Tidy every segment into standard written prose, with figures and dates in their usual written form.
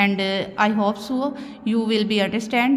And I hope so you will be understand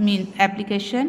mean application۔